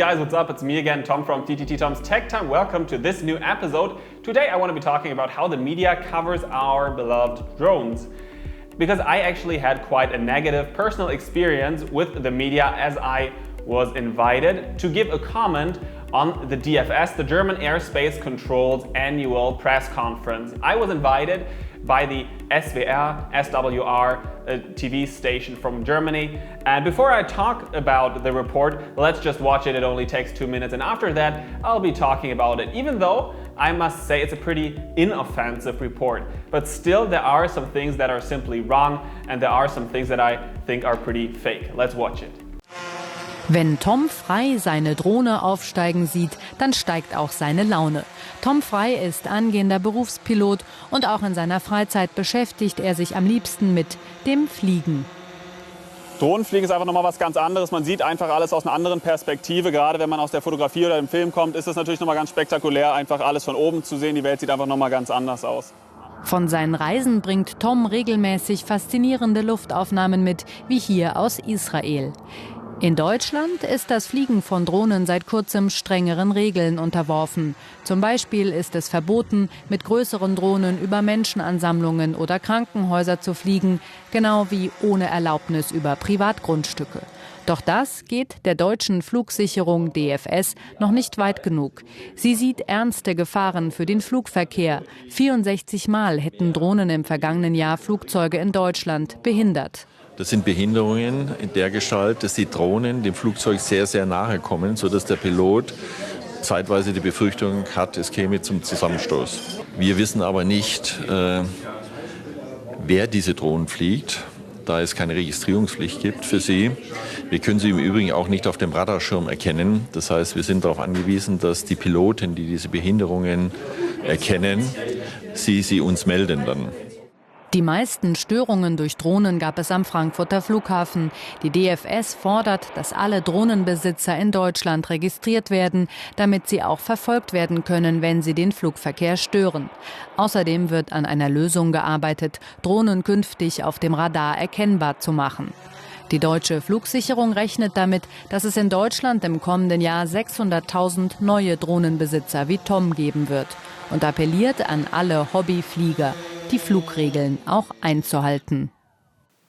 guys, what's up? It's me again, Tom from TTT Tom's Tech Time. Welcome to this new episode. Today I want to be talking about how the media covers our beloved drones. Because I actually had quite a negative personal experience with the media as I was invited to give a comment on the DFS, the German Airspace Control's annual press conference. I was invited by the SWR TV station from Germany. And before I talk about the report, let's just watch it. It only takes 2 minutes. And after that, I'll be talking about it, even though I must say it's a pretty inoffensive report. But still, there are some things that are simply wrong, and there are some things that I think are pretty fake. Let's watch it. Wenn Tom Frey seine Drohne aufsteigen sieht, dann steigt auch seine Laune. Tom Frey ist angehender Berufspilot und auch in seiner Freizeit beschäftigt er sich am liebsten mit dem Fliegen. Drohnenfliegen ist einfach nochmal was ganz anderes. Man sieht einfach alles aus einer anderen Perspektive. Gerade wenn man aus der Fotografie oder dem Film kommt, ist es natürlich nochmal ganz spektakulär, einfach alles von oben zu sehen. Die Welt sieht einfach nochmal ganz anders aus. Von seinen Reisen bringt Tom regelmäßig faszinierende Luftaufnahmen mit, wie hier aus Israel. In Deutschland ist das Fliegen von Drohnen seit kurzem strengeren Regeln unterworfen. Zum Beispiel ist es verboten, mit größeren Drohnen über Menschenansammlungen oder Krankenhäuser zu fliegen, genau wie ohne Erlaubnis über Privatgrundstücke. Doch das geht der deutschen Flugsicherung DFS noch nicht weit genug. Sie sieht ernste Gefahren für den Flugverkehr. 64 Mal hätten Drohnen im vergangenen Jahr Flugzeuge in Deutschland behindert. Das sind Behinderungen in der Gestalt, dass die Drohnen dem Flugzeug sehr, sehr nahe kommen, sodass der Pilot zeitweise die Befürchtung hat, es käme zum Zusammenstoß. Wir wissen aber nicht, wer diese Drohnen fliegt, da es keine Registrierungspflicht gibt für sie. Wir können sie im Übrigen auch nicht auf dem Radarschirm erkennen. Das heißt, wir sind darauf angewiesen, dass die Piloten, die diese Behinderungen erkennen, sie uns melden dann. Die meisten Störungen durch Drohnen gab es am Frankfurter Flughafen. Die DFS fordert, dass alle Drohnenbesitzer in Deutschland registriert werden, damit sie auch verfolgt werden können, wenn sie den Flugverkehr stören. Außerdem wird an einer Lösung gearbeitet, Drohnen künftig auf dem Radar erkennbar zu machen. Die deutsche Flugsicherung rechnet damit, dass es in Deutschland im kommenden Jahr 600.000 neue Drohnenbesitzer wie Tom geben wird und appelliert an alle Hobbyflieger, die Flugregeln auch einzuhalten.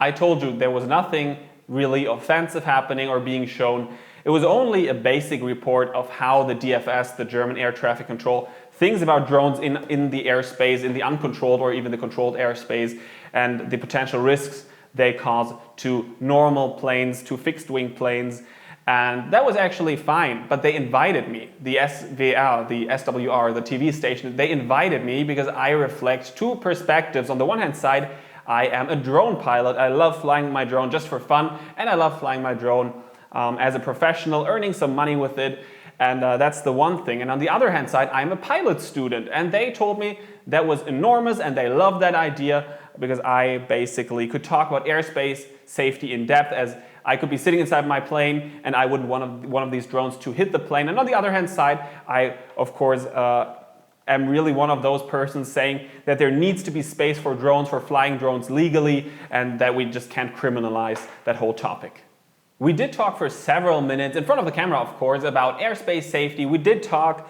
I told you there was nothing really offensive happening or being shown. It was only a basic report of how the DFS, the German Air Traffic Control, thinks about drones in the airspace, in the uncontrolled or even the controlled airspace, and the potential risks they cause to normal planes, to fixed-wing planes. And that was actually fine, but they invited me, the SWR, the TV station, they invited me because I reflect two perspectives. On the one hand side, I am a drone pilot. I love flying my drone just for fun, and I love flying my drone as a professional, earning some money with it. And that's the one thing. And on the other hand side, I'm a pilot student. And they told me that was enormous and they loved that idea because I basically could talk about airspace safety in depth, as I could be sitting inside my plane and I would want one of these drones to hit the plane. And on the other hand side, I, of course, am really one of those persons saying that there needs to be space for drones, for flying drones legally, and that we just can't criminalize that whole topic. We did talk for several minutes, in front of the camera of course, about airspace safety. We did talk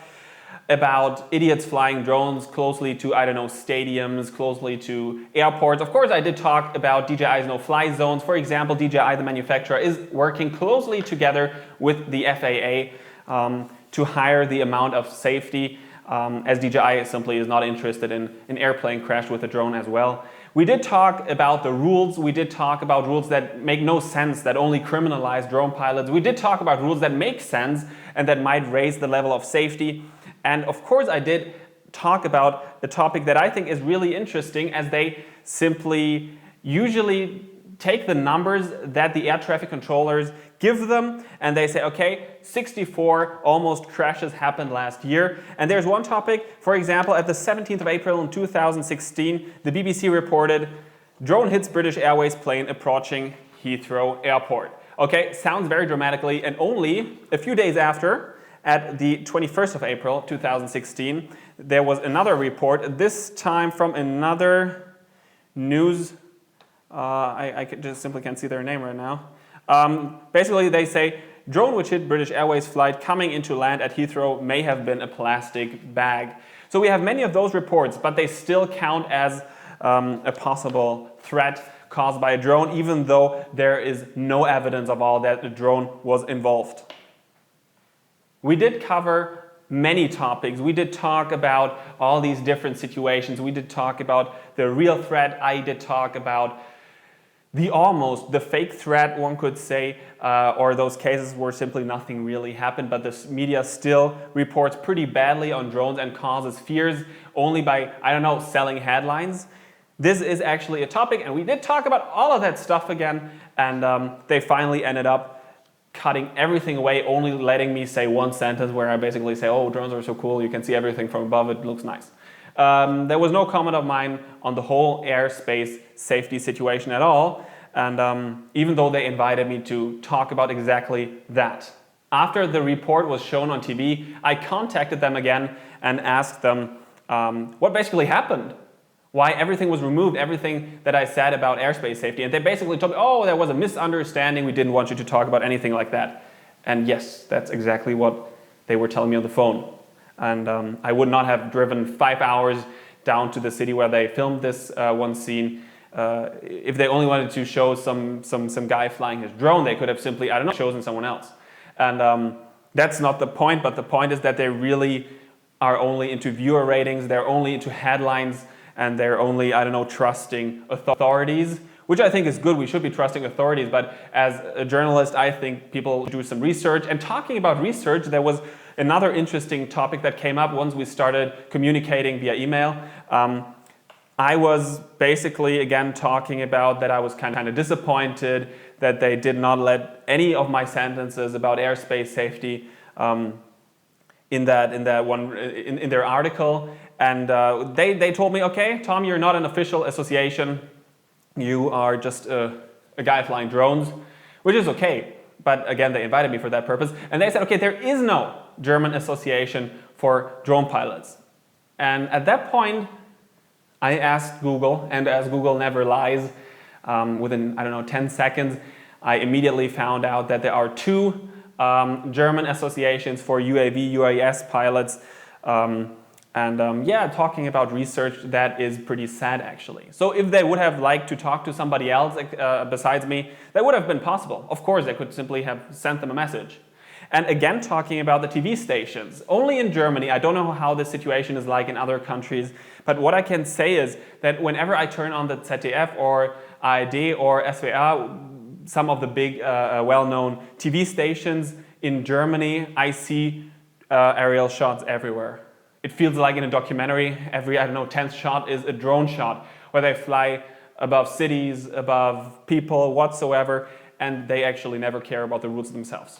about idiots flying drones closely to, I don't know, stadiums, closely to airports. Of course, I did talk about DJI's no-fly zones. For example, DJI, the manufacturer, is working closely together with the FAA to higher the amount of safety, as DJI simply is not interested in an airplane crash with a drone as well. We did talk about the rules. We did talk about rules that make no sense, that only criminalize drone pilots. We did talk about rules that make sense and that might raise the level of safety. And of course, I did talk about a topic that I think is really interesting, as they simply usually take the numbers that the air traffic controllers give them and they say, okay, 64 almost crashes happened last year. And there's one topic, for example, at the 17th of April in 2016, the BBC reported, drone hits British Airways plane approaching Heathrow Airport. Okay, sounds very dramatically, and only a few days after, at the 21st of April 2016, there was another report, this time from another news, I just simply can't see their name right now. Basically, they say drone which hit British Airways flight coming into land at Heathrow may have been a plastic bag. So we have many of those reports, but they still count as a possible threat caused by a drone, even though there is no evidence of all that the drone was involved. We did cover many topics. We did talk about all these different situations. We did talk about the real threat. I did talk about the fake threat, one could say, or those cases where simply nothing really happened, but the media still reports pretty badly on drones and causes fears only by, selling headlines. This is actually a topic, and we did talk about all of that stuff again, and they finally ended up cutting everything away, only letting me say one sentence where I basically say, oh, drones are so cool, you can see everything from above, it looks nice. There was no comment of mine on the whole airspace safety situation at all, and even though they invited me to talk about exactly that. After the report was shown on TV, I contacted them again and asked them what basically happened. Why everything was removed, everything that I said about airspace safety. And they basically told me, oh, there was a misunderstanding, we didn't want you to talk about anything like that. And yes, that's exactly what they were telling me on the phone. And I would not have driven 5 hours down to the city where they filmed this one scene. If they only wanted to show some guy flying his drone, they could have simply, chosen someone else. And that's not the point, but the point is that they really are only into viewer ratings, they're only into headlines, and they're only, trusting authorities, which I think is good. We should be trusting authorities, but as a journalist, I think people do some research. And talking about research, there was another interesting topic that came up once we started communicating via email. I was basically, again, talking about that I was kind of disappointed that they did not let any of my sentences about airspace safety in their article. And they told me, okay, Tom, you're not an official association. You are just a guy flying drones, which is okay. But again, they invited me for that purpose. And they said, okay, there is no German association for drone pilots. And at that point, I asked Google, and as Google never lies, within, 10 seconds, I immediately found out that there are two German associations for UAV, UAS pilots. Talking about research, that is pretty sad actually. So if they would have liked to talk to somebody else besides me, that would have been possible. Of course, they could simply have sent them a message. And again, talking about the TV stations, only in Germany, I don't know how the situation is like in other countries, but what I can say is that whenever I turn on the ZDF or ARD or SWR, some of the big well-known TV stations in Germany, I see aerial shots everywhere. It feels like in a documentary, every, 10th shot is a drone shot, where they fly above cities, above people, whatsoever, and they actually never care about the routes themselves.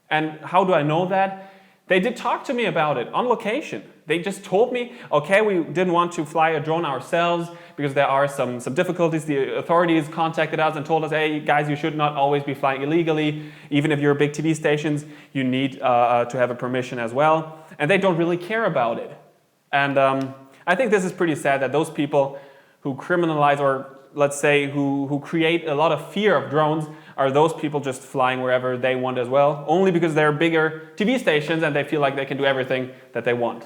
And how do I know that? They did talk to me about it on location. They just told me, okay, we didn't want to fly a drone ourselves because there are some difficulties. The authorities contacted us and told us, hey, guys, you should not always be flying illegally. Even if you're big TV stations, you need to have a permission as well. And they don't really care about it. And I think this is pretty sad that those people who criminalize, or let's say who create a lot of fear of drones, are those people just flying wherever they want as well, only because they're bigger TV stations and they feel like they can do everything that they want.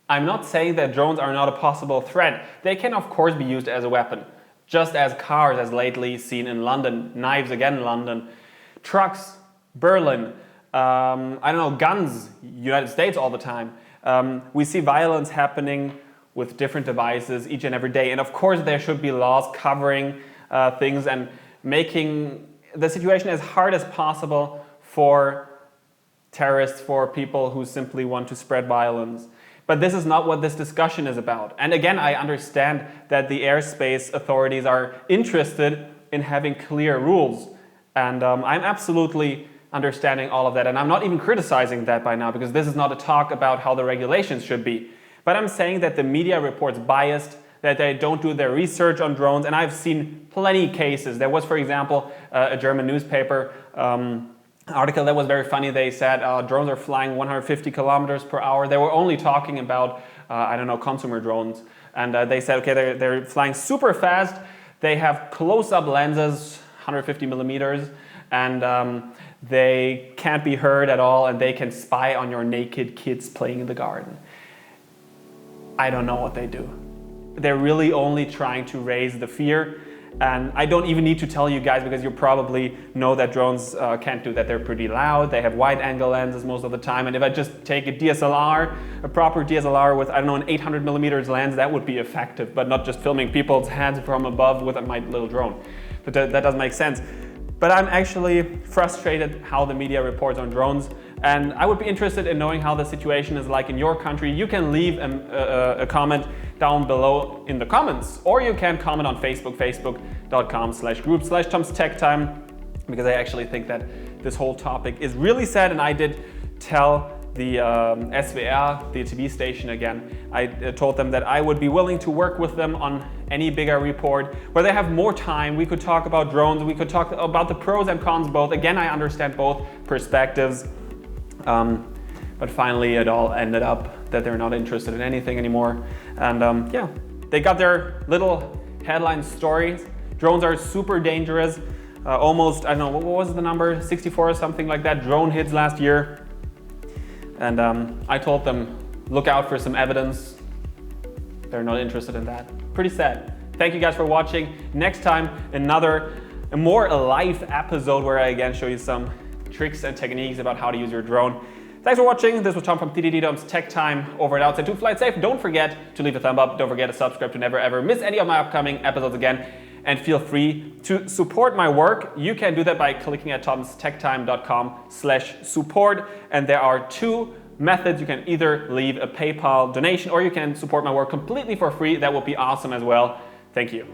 I'm not saying that drones are not a possible threat. They can of course be used as a weapon, just as cars, as lately seen in London, knives again in London, trucks, Berlin, guns, United States all the time. We see violence happening with different devices each and every day. And of course there should be laws covering things and making the situation as hard as possible for terrorists, for people who simply want to spread violence. But this is not what this discussion is about. And again, I understand that the airspace authorities are interested in having clear rules. And I'm absolutely understanding all of that. And I'm not even criticizing that by now, because this is not a talk about how the regulations should be. But I'm saying that the media reports biased, that they don't do their research on drones. And I've seen plenty of cases. There was, for example, a German newspaper article that was very funny. They said drones are flying 150 kilometers per hour. They were only talking about, consumer drones. And they said, okay, they're flying super fast. They have close-up lenses, 150 millimeters. and they can't be heard at all, and they can spy on your naked kids playing in the garden. I don't know what they do. They're really only trying to raise the fear. And I don't even need to tell you guys, because you probably know that drones can't do that. They're pretty loud. They have wide angle lenses most of the time. And if I just take a DSLR, a proper DSLR with, I don't know, an 800 millimeters lens, that would be effective, but not just filming people's heads from above with my little drone. But that doesn't make sense. But I'm actually frustrated how the media reports on drones. And I would be interested in knowing how the situation is like in your country. You can leave a comment down below in the comments, or you can comment on Facebook, facebook.com/group/TomsTechTime, because I actually think that this whole topic is really sad. And I did tell the SWR, the TV station again, I told them that I would be willing to work with them on any bigger report where they have more time. We could talk about drones, we could talk about the pros and cons both. Again, I understand both perspectives. But finally it all ended up that they're not interested in anything anymore. And yeah, they got their little headline stories. Drones are super dangerous. Almost, I don't know, what was the number? 64 or something like that, drone hits last year. And I told them, look out for some evidence. They're not interested in that. Pretty sad. Thank you guys for watching. Next time, a more live episode where I again show you some tricks and techniques about how to use your drone. Thanks for watching. This was Tom from Tom's Tech Time. Over and out. So fly safe. Don't forget to leave a thumb up. Don't forget to subscribe to never ever miss any of my upcoming episodes again. And feel free to support my work. You can do that by clicking at tomstechTime.com/support. And there are two methods. You can either leave a PayPal donation, or you can support my work completely for free. That would be awesome as well. Thank you.